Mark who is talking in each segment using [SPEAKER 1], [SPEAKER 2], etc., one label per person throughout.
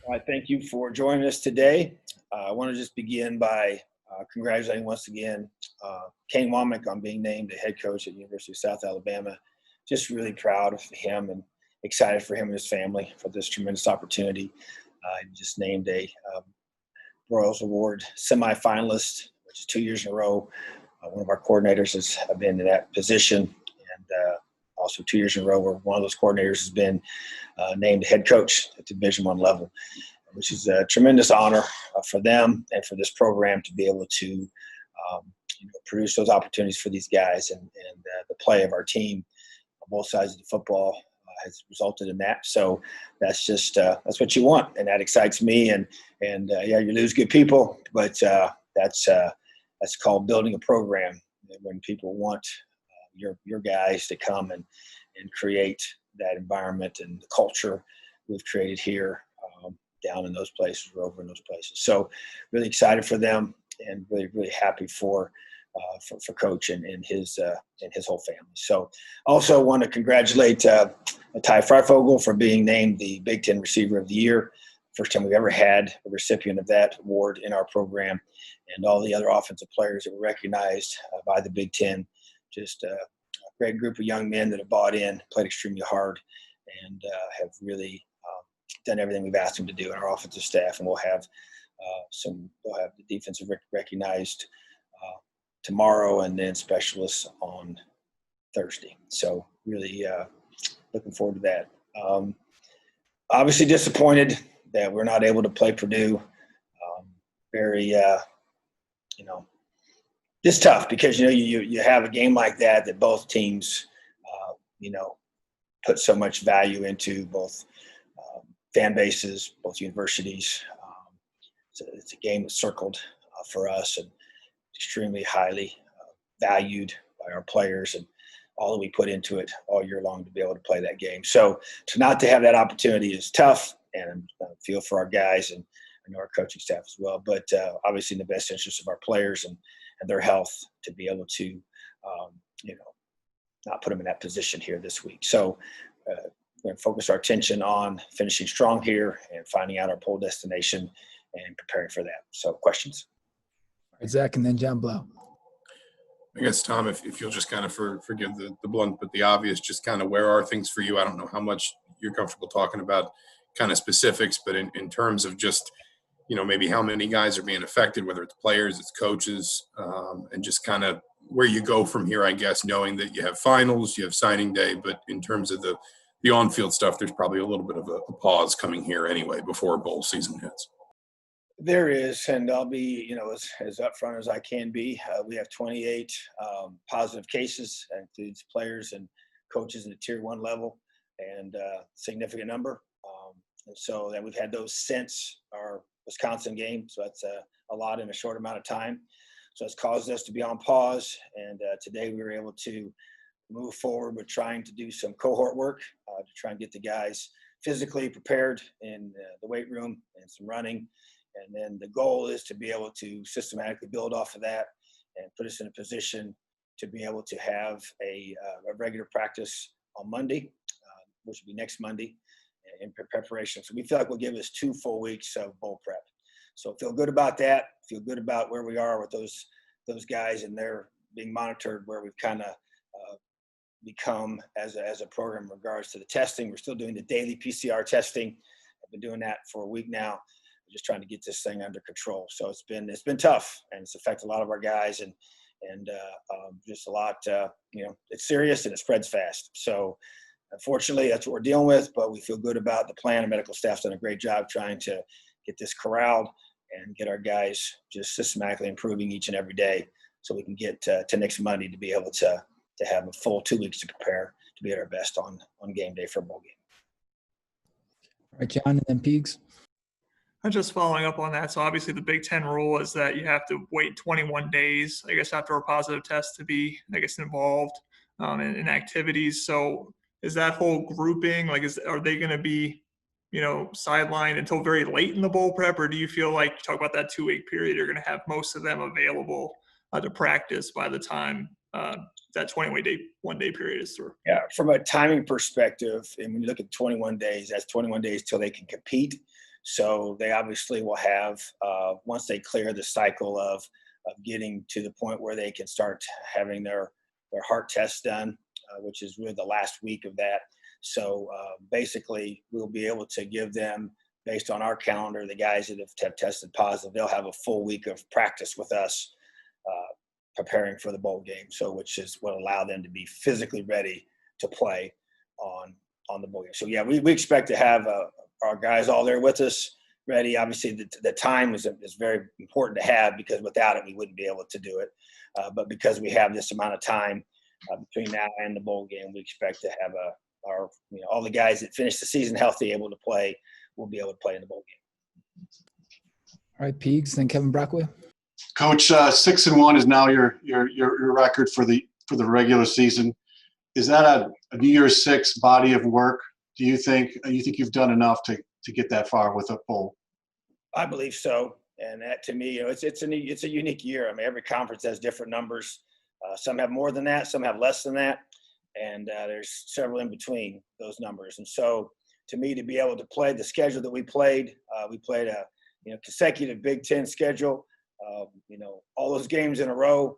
[SPEAKER 1] I thank you for joining us today. I want to just begin by congratulating once again Kane Womack on being named the head coach at the University of South Alabama. Just really proud of him and excited for him and his family for this tremendous opportunity. He just named a Royals Award semifinalist, which is 2 years in a row. One of our coordinators has been in that position, and also 2 years in a row where one of those coordinators has been named head coach at the Division I level, which is a tremendous honor for them and for this program to be able to produce those opportunities for these guys. And the play of our team on both sides of the football has resulted in that. So that's just that's what you want, and that excites me. And yeah, you lose good people, but that's called building a program. When people want your guys to come and create that environment and the culture we've created here down in those places or over in those places. So really excited for them and really happy for Coach and his whole family. So also want to congratulate Ty Freifogel for being named the Big Ten Receiver of the Year. First time we've ever had a recipient of that award in our program, and all the other offensive players that were recognized by the Big Ten. Just a great group of young men that have bought in, played extremely hard, and have really done everything we've asked them to do in our offensive staff. And we'll have the defensive recognized tomorrow, and then specialists on Thursday. So really looking forward to that. Obviously disappointed that we're not able to play Purdue. Very just tough because you have a game like that both teams put so much value into, both fan bases, both universities. It's a game that's circled for us and extremely highly valued by our players, and all that we put into it all year long to be able to play that game. So not to have that opportunity is tough, and I feel for our guys and I know our coaching staff as well. But obviously in the best interest of our players and their health to be able to, not put them in that position here this week. So we're going to focus our attention on finishing strong here and finding out our pole destination and preparing for that. So questions?
[SPEAKER 2] All right, Zach, and then John Blau.
[SPEAKER 3] I guess, Tom, if you'll just kind of forgive the blunt but the obvious, just kind of where are things for you? I don't know how much you're comfortable talking about kind of specifics, but in terms of just, maybe how many guys are being affected, whether it's players, it's coaches, and just kind of where you go from here, I guess, knowing that you have finals, you have signing day, but in terms of the on-field stuff, there's probably a little bit of a pause coming here anyway before bowl season hits.
[SPEAKER 1] There is, and I'll be, as upfront as I can be. We have 28 positive cases. That includes players and coaches in the Tier 1 level, and a significant number. And so that we've had those since our Wisconsin game. So that's a lot in a short amount of time. So it's caused us to be on pause. And today we were able to move forward with trying to do some cohort work to try and get the guys physically prepared in the weight room and some running. And then the goal is to be able to systematically build off of that and put us in a position to be able to have a regular practice on Monday, which will be next Monday, in preparation. So we feel like will give us 2 full weeks of bowl prep. So feel good about that. Feel good about where we are with those guys, and they're being monitored, where we've kind of become as a program in regards to the testing. We're still doing the daily PCR testing. I've been doing that for a week now. Just trying to get this thing under control. So it's been tough, and it's affected a lot of our guys, and just a lot. It's serious and it spreads fast. So unfortunately, that's what we're dealing with. But we feel good about the plan. Our medical staff's done a great job trying to get this corralled and get our guys just systematically improving each and every day, so we can get to next Monday to be able to have a full 2 weeks to prepare to be at our best on game day for a bowl game.
[SPEAKER 2] All right, John, and then Peegs.
[SPEAKER 4] Just following up on that, so obviously the Big Ten rule is that you have to wait 21 days, I guess, after a positive test to be, I guess, involved in activities. So is that whole grouping, are they going to be, sidelined until very late in the bowl prep, or do you feel like, you talk about that 2-week period, you're going to have most of them available to practice by the time that 21-day period is through?
[SPEAKER 1] Yeah, from a timing perspective, and when you look at 21 days, that's 21 days till they can compete. So they obviously will have, once they clear the cycle of getting to the point where they can start having their heart tests done, which is really the last week of that. So basically, we'll be able to give them, based on our calendar, the guys that have tested positive, they'll have a full week of practice with us preparing for the bowl game. So which is what allow them to be physically ready to play on the bowl game. So yeah, we expect to have our guys all there with us ready. Obviously, the time is very important to have, because without it, we wouldn't be able to do it. But because we have this amount of time between now and the bowl game, we expect to have all the guys that finish the season healthy, able to play, will be able to play in the bowl game.
[SPEAKER 2] All right, Peegs, then Kevin Brockway.
[SPEAKER 5] Coach, 6-1 is now your record for the regular season. Is that a New Year's Six body of work? Do you think you've done enough to get that far with a bowl?
[SPEAKER 1] I believe so, and that to me, it's a unique year. I mean, every conference has different numbers. Some have more than that, some have less than that, and there's several in between those numbers. And so, to me, to be able to play the schedule that we played a consecutive Big Ten schedule. All those games in a row,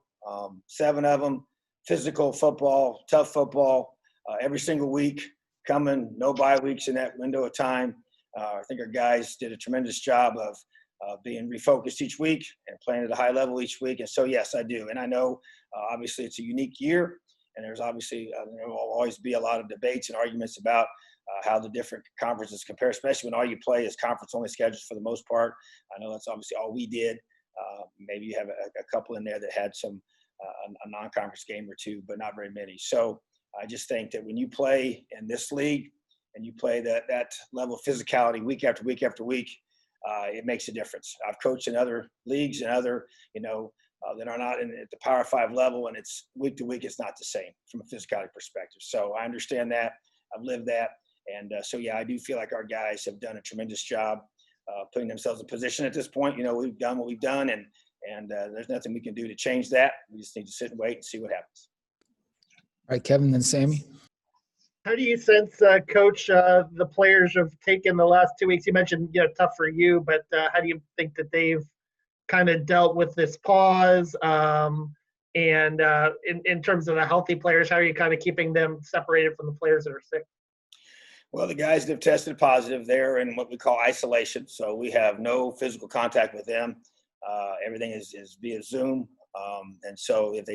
[SPEAKER 1] 7 of them, physical football, tough football, every single week coming, no bye weeks in that window of time. I think our guys did a tremendous job of being refocused each week and playing at a high level each week. And so, yes, I do. And I know, obviously, it's a unique year, and there's obviously there will always be a lot of debates and arguments about how the different conferences compare, especially when all you play is conference-only schedules for the most part. I know that's obviously all we did. Maybe you have a couple in there that had some a non-conference game or two, but not very many. So I just think that when you play in this league and you play that level of physicality week after week after week, it makes a difference. I've coached in other leagues and other, that are not at the Power 5 level, and it's week to week, it's not the same from a physicality perspective. So I understand that. I've lived that. And so, yeah, I do feel like our guys have done a tremendous job putting themselves in position at this point. We've done what we've done, and there's nothing we can do to change that. We just need to sit and wait and see what happens.
[SPEAKER 2] All right, Kevin, then Sammy.
[SPEAKER 6] How do you sense, Coach, the players have taken the last 2 weeks? You mentioned, tough for you, but how do you think that they've kind of dealt with this pause? And in terms of the healthy players, how are you kind of keeping them separated from the players that are sick?
[SPEAKER 1] Well, the guys that have tested positive, they're in what we call isolation. So we have no physical contact with them. Everything is via Zoom. And so if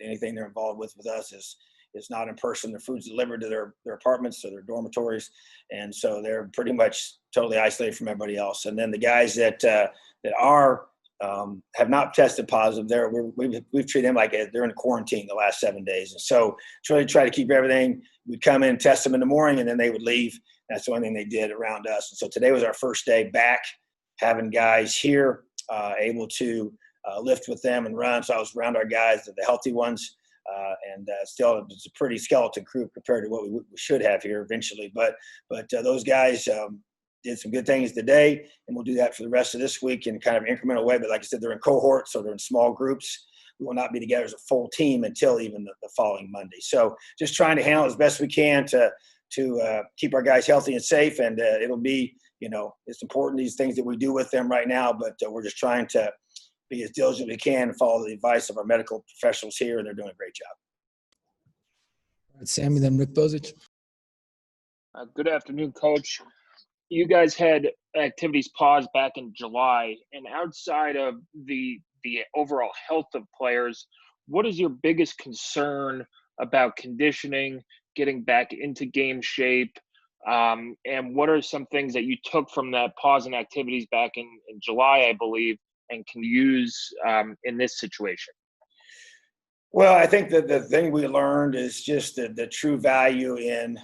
[SPEAKER 1] anything they're involved with us is not in person. Their food's delivered to their apartments or their dormitories. And so they're pretty much totally isolated from everybody else. And then the guys that have not tested positive, we've treated them like they're in quarantine the last 7 days. And so try to keep everything. We'd come in, test them in the morning, and then they would leave. That's the only thing they did around us. And so today was our first day back, having guys here able to lift with them and run. So I was around our guys, the healthy ones, and still it's a pretty skeleton crew compared to what we should have here eventually. But those guys did some good things today, and we'll do that for the rest of this week in kind of an incremental way. But like I said, they're in cohorts, so they're in small groups. We will not be together as a full team until even the following Monday. So just trying to handle as best we can to keep our guys healthy and safe. And it'll be, it's important, these things that we do with them right now, but we're just trying to be as diligent as we can and follow the advice of our medical professionals here, and they're doing a great job.
[SPEAKER 2] All right, Sammy, then Rick Bozich.
[SPEAKER 7] Good afternoon, Coach. You guys had activities paused back in July, and outside of the overall health of players, what is your biggest concern about conditioning, getting back into game shape, and what are some things that you took from that pause in activities back in July, I believe, and can use in this situation?
[SPEAKER 1] Well, I think that the thing we learned is just the true value in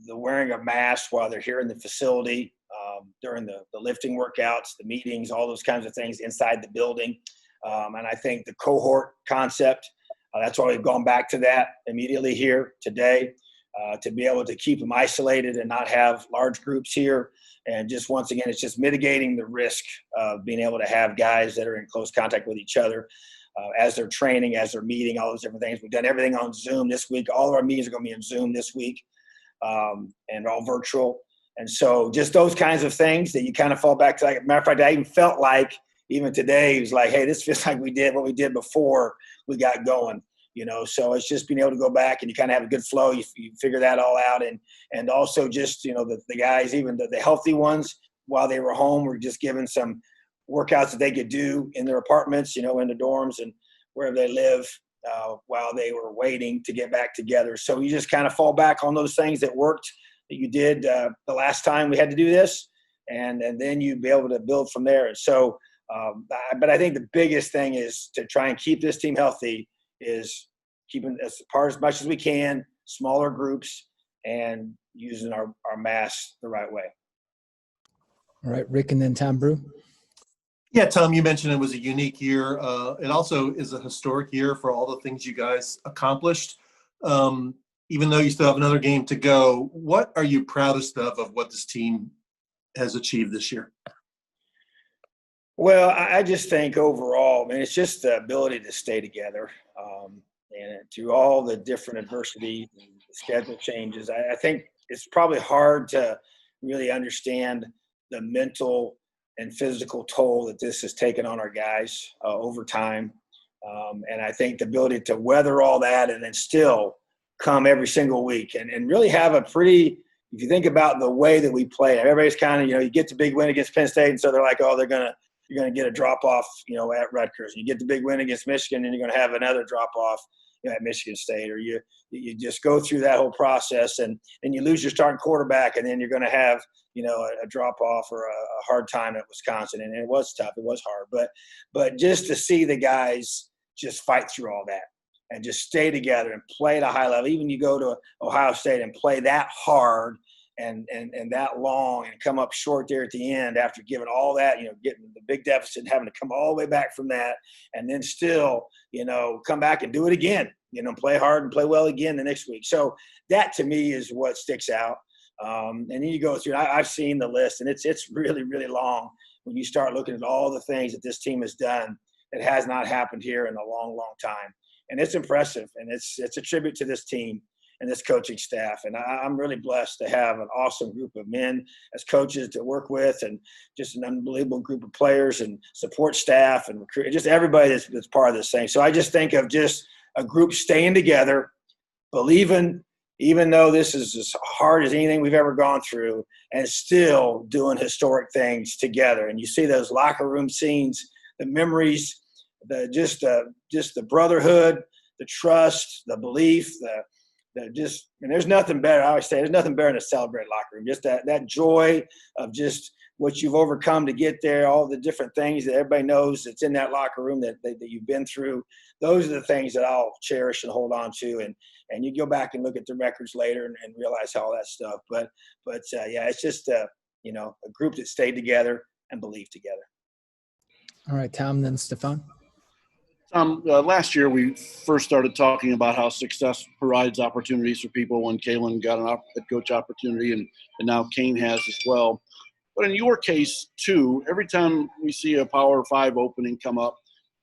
[SPEAKER 1] the wearing of masks while they're here in the facility, during the lifting workouts, the meetings, all those kinds of things inside the building. And I think the cohort concept, that's why we've gone back to that immediately here today, to be able to keep them isolated and not have large groups here. And just once again, it's just mitigating the risk of being able to have guys that are in close contact with each other as they're training, as they're meeting, all those different things. We've done everything on Zoom this week. All of our meetings are going to be on Zoom this week, and all virtual. And so just those kinds of things that you kind of fall back to. Like, matter of fact, I even felt like even today, it was like, hey, this feels like we did what we did before we got going. So it's just being able to go back and you kind of have a good flow. You figure that all out. And also just, the guys, even the healthy ones, while they were home, were just given some workouts that they could do in their apartments, in the dorms and wherever they live while they were waiting to get back together. So you just kind of fall back on those things that worked, that you did the last time we had to do this. And then you'd be able to build from there. And so, but I think the biggest thing is to try and keep this team healthy is keeping as apart as much as we can, smaller groups, and using our masks the right way.
[SPEAKER 2] All right, Rick, and then Tom Brew.
[SPEAKER 8] Yeah, Tom, you mentioned it was a unique year. It also is a historic year for all the things you guys accomplished. Even though you still have another game to go, what are you proudest of what this team has achieved this year?
[SPEAKER 1] Well, I just think overall, it's just the ability to stay together. And through all the different adversity and schedule changes, I think it's probably hard to really understand the mental and physical toll that this has taken on our guys over time. And I think the ability to weather all that and then still come every single week and really have a pretty, if you think about the way that we play, everybody's kind of, you get the big win against Penn State, and so they're like, oh, you're going to get a drop-off, at Rutgers. You get the big win against Michigan, and you're going to have another drop-off at Michigan State. Or you just go through that whole process, and you lose your starting quarterback, and then you're going to have, a drop-off or a hard time at Wisconsin. And it was tough. It was hard. But just to see the guys just fight through all that and just stay together and play at a high level. Even you go to Ohio State and play that hard and that long and come up short there at the end after giving all that, getting the big deficit and having to come all the way back from that, and then still, come back and do it again, play hard and play well again the next week. So that to me is what sticks out. And then you go through, I've seen the list, and it's really, really long when you start looking at all the things that this team has done that has not happened here in a long, long time. And it's impressive, and it's a tribute to this team and this coaching staff. And I'm really blessed to have an awesome group of men as coaches to work with, and just an unbelievable group of players and support staff and just everybody that's part of this thing. So I just think of just a group staying together, believing, even though this is as hard as anything we've ever gone through, and still doing historic things together. And you see those locker room scenes, the memories, just the brotherhood, the trust, the belief, and there's nothing better. I always say there's nothing better than a celebrate locker room. Just that joy of just what you've overcome to get there, all the different things that everybody knows that's in that locker room that you've been through. Those are the things that I'll cherish and hold on to. And you go back and look at the records later and realize all that stuff. But yeah, it's just a group that stayed together and believed together.
[SPEAKER 2] All right, Tom, then Stefan.
[SPEAKER 9] Tom, last year we first started talking about how success provides opportunities for people when Kalen got an head coach opportunity, and now Kane has as well. But in your case, too, every time we see a Power 5 opening come up,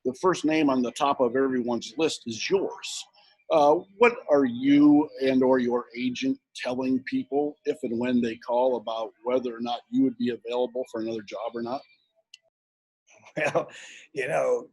[SPEAKER 9] the first name on the top of everyone's list is yours. What are you and or your agent telling people if and when they call about whether or not you would be available for another job or not?
[SPEAKER 1] Well,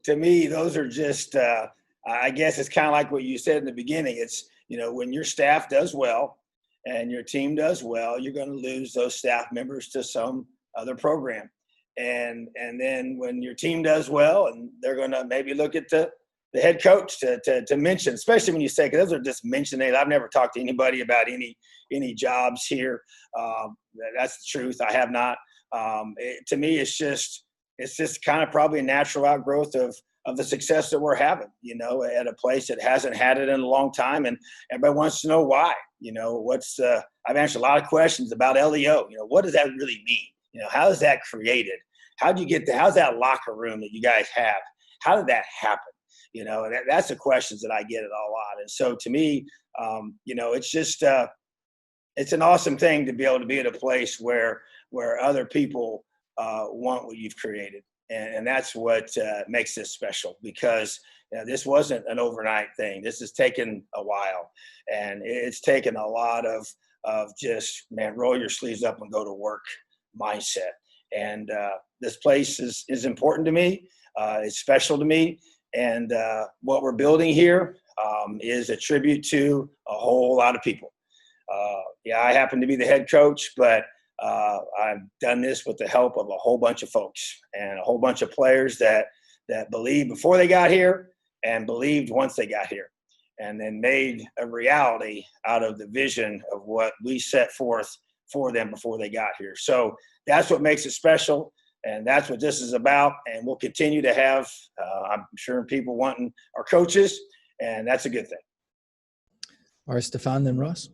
[SPEAKER 1] to me, those are just, I guess it's kind of like what you said in the beginning. It's, when your staff does well and your team does well, you're going to lose those staff members to some other program. And then when your team does well, and they're going to maybe look at the head coach to mention, especially when you say, because those are just mentioning. I've never talked to anybody about any jobs here. That's the truth. I have not. To me, it's just kind of probably a natural outgrowth of the success that we're having, at a place that hasn't had it in a long time. And everybody wants to know why, I've answered a lot of questions about LEO. What does that really mean? How is that created? How do you get how's that locker room that you guys have? How did that happen? That's the questions that I get a lot. And so to me, it's just, it's an awesome thing to be able to be at a place where other people want what you've created. And that's what makes this special, because this wasn't an overnight thing. This has taken a while, and it's taken a lot of of just, man, roll your sleeves up and go to work mindset. And this place is important to me. It's special to me. And what we're building here is a tribute to a whole lot of people. Yeah, I happen to be the head coach, but I've done this with the help of a whole bunch of folks and a whole bunch of players that believed before they got here and believed once they got here, and then made a reality out of the vision of what we set forth for them before they got here. So that's what makes it special, and that's what this is about. And we'll continue to have, I'm sure, people wanting our coaches, and that's a good thing.
[SPEAKER 2] All right, Stefan, then Ross.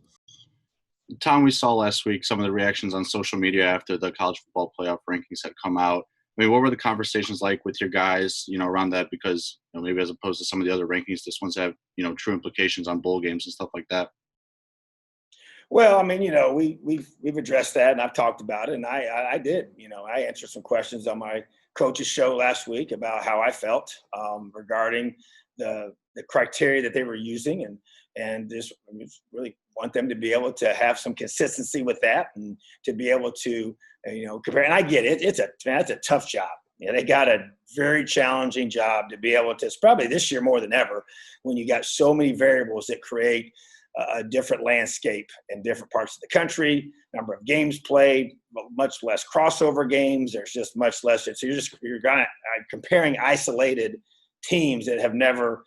[SPEAKER 10] Tom, we saw last week some of the reactions on social media after the college football playoff rankings had come out. I mean, what were the conversations like with your guys, around that? Because, maybe as opposed to some of the other rankings, this one's have, true implications on bowl games and stuff like that.
[SPEAKER 1] Well, I mean, we've addressed that, and I've talked about it, and I did. I answered some questions on my coach's show last week about how I felt regarding the criteria that they were using, and just really want them to be able to have some consistency with that, and to be able to compare. And I get it; it's a tough job. They got a very challenging job to be able to. It's probably this year more than ever when you got so many variables that create a different landscape in different parts of the country, number of games played, much less crossover games. There's just much less. So you're comparing isolated teams that have never,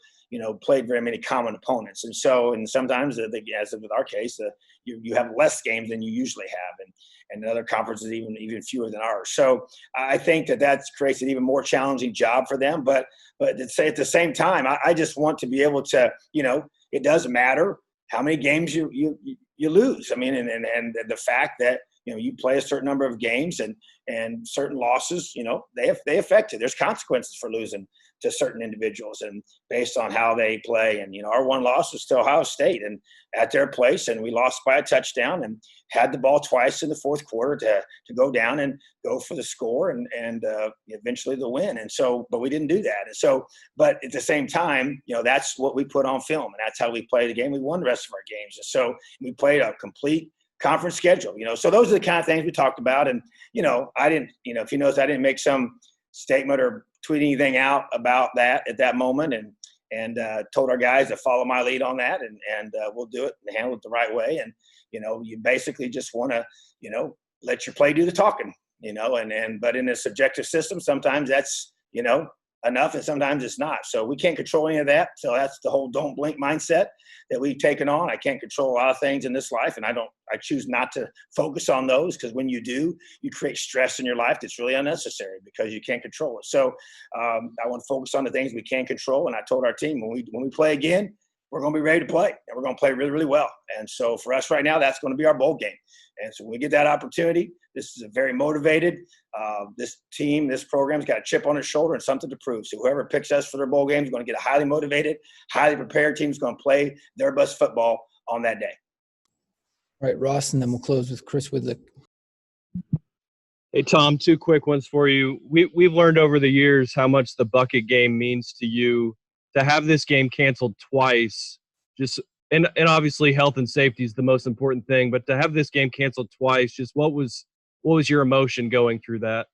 [SPEAKER 1] played very many common opponents. And sometimes, as with our case, you have less games than you usually have, and other conferences even fewer than ours. So I think that creates an even more challenging job for them. But to say at the same time, I just want to be able to, it doesn't matter how many games you lose. I mean, and the fact that you play a certain number of games and certain losses, they affect you. There's consequences for losing to certain individuals and based on how they play. And our one loss was to Ohio State and at their place, and we lost by a touchdown and had the ball twice in the fourth quarter to go down and go for the score and eventually the win. And so, but we didn't do that. And so, but at the same time, that's what we put on film, and that's how we play the game. We won the rest of our games. And so we played a complete conference schedule, so those are the kind of things we talked about. And, I didn't, if you notice, I didn't make some statement or tweet anything out about that at that moment, and told our guys to follow my lead on that, and we'll do it and handle it the right way. And, you basically just want to, let your play do the talking, but in a subjective system, sometimes that's, enough, and sometimes it's not. So we can't control any of that. So that's the whole don't blink mindset that we've taken on. I can't control a lot of things in this life, and I choose not to focus on those, because when you do, you create stress in your life that's really unnecessary because you can't control it. So I want to focus on the things we can control. And I told our team when we play again, we're going to be ready to play, and we're going to play really, really well. And so for us right now, that's going to be our bowl game. And so when we get that opportunity, this is a very motivated, this team, this program's got a chip on its shoulder and something to prove. So whoever picks us for their bowl game is going to get a highly motivated, highly prepared team who's going to play their best football on that day.
[SPEAKER 2] All right, Ross, and then we'll close with Chris Widlick.
[SPEAKER 11] Hey, Tom, two quick ones for you. We've learned over the years how much the bucket game means to you. To have this game canceled twice, and obviously health and safety is the most important thing, but to have this game canceled twice, just what was your emotion going through that?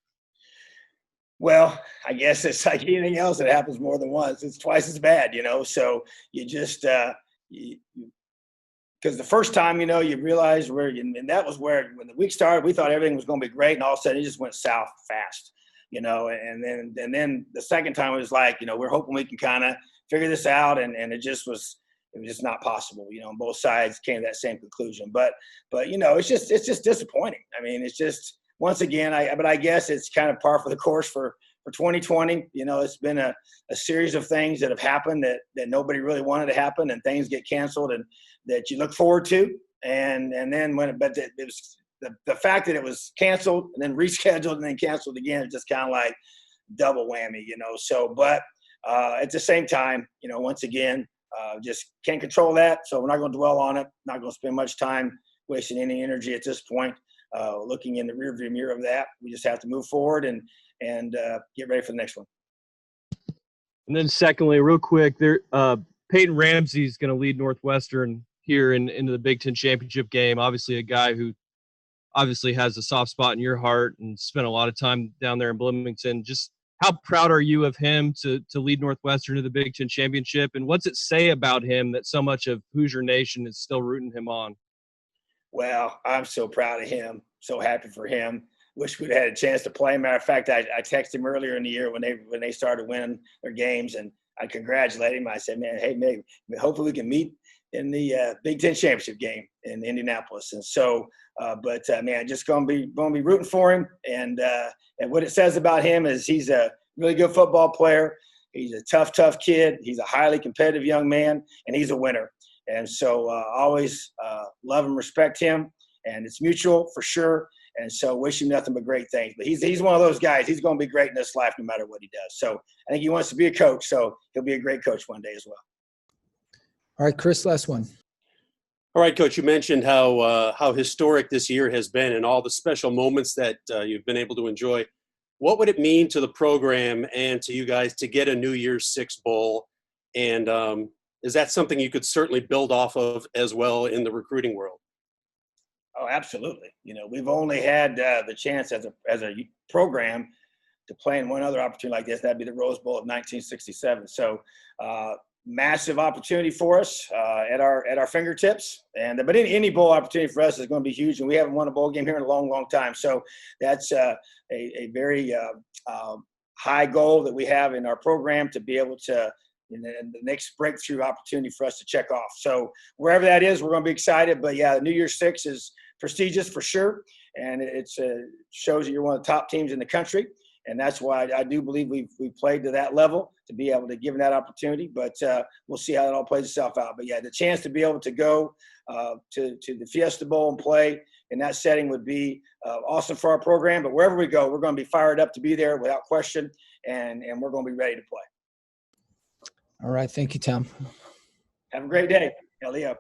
[SPEAKER 1] Well, I guess it's like anything else that happens more than once. It's twice as bad, So you just because the first time, you realize and that was where when the week started, we thought everything was going to be great, and all of a sudden it just went south fast. And then the second time it was like, we're hoping we can kind of figure this out. And it was just not possible, on both sides came to that same conclusion. But it's just disappointing. I mean, it's just, once again, I guess it's kind of par for the course for 2020. It's been a series of things that have happened that nobody really wanted to happen, and things get canceled and that you look forward to. And then it was, the fact that it was canceled and then rescheduled and then canceled again, it's just kind of like double whammy, So, but at the same time, once again, just can't control that. So we're not going to dwell on it. Not going to spend much time wasting any energy at this point, looking in the rearview mirror of that. We just have to move forward and get ready for the next one.
[SPEAKER 11] And then secondly, real quick, Peyton Ramsey's going to lead Northwestern here into the Big Ten championship game. Obviously, a guy who obviously has a soft spot in your heart and spent a lot of time down there in Bloomington. Just how proud are you of him to lead Northwestern to the Big Ten championship? And what's it say about him that so much of Hoosier Nation is still rooting him on?
[SPEAKER 1] Well, I'm so proud of him. So happy for him. Wish we'd had a chance to play. Matter of fact, I texted him earlier in the year when they started winning their games, and I congratulated him. I said, man, hey, maybe hopefully we can meet in the Big Ten championship game in Indianapolis. And so, man, just gonna be rooting for him. And what it says about him is he's a really good football player. He's a tough kid. He's a highly competitive young man, and he's a winner. And so, always love and respect him, and it's mutual for sure. And so, wish him nothing but great things. But he's one of those guys. He's going to be great in this life, no matter what he does. So, I think he wants to be a coach. So, he'll be a great coach one day as well.
[SPEAKER 2] All right, Chris, last one.
[SPEAKER 12] All right, Coach, you mentioned how historic this year has been and all the special moments that you've been able to enjoy. What would it mean to the program and to you guys to get a New Year's Six bowl? And is that something you could certainly build off of as well in the recruiting world?
[SPEAKER 1] Oh, absolutely. We've only had the chance as a program to play in one other opportunity like this. That'd be the Rose Bowl of 1967. So, massive opportunity for us at our fingertips. But any bowl opportunity for us is going to be huge, and we haven't won a bowl game here in a long time. So that's a very high goal that we have in our program to be able to. And then the next breakthrough opportunity for us to check off. So wherever that is, we're going to be excited. But yeah, the New Year's Six is prestigious for sure, and it shows that you're one of the top teams in the country. And that's why I do believe we've played to that level to be able to give them that opportunity. But we'll see how it all plays itself out. But yeah, the chance to be able to go to the Fiesta Bowl and play in that setting would be awesome for our program. But wherever we go, we're going to be fired up to be there without question, and we're going to be ready to play.
[SPEAKER 2] All right. Thank you, Tom.
[SPEAKER 1] Have a great day. Leo.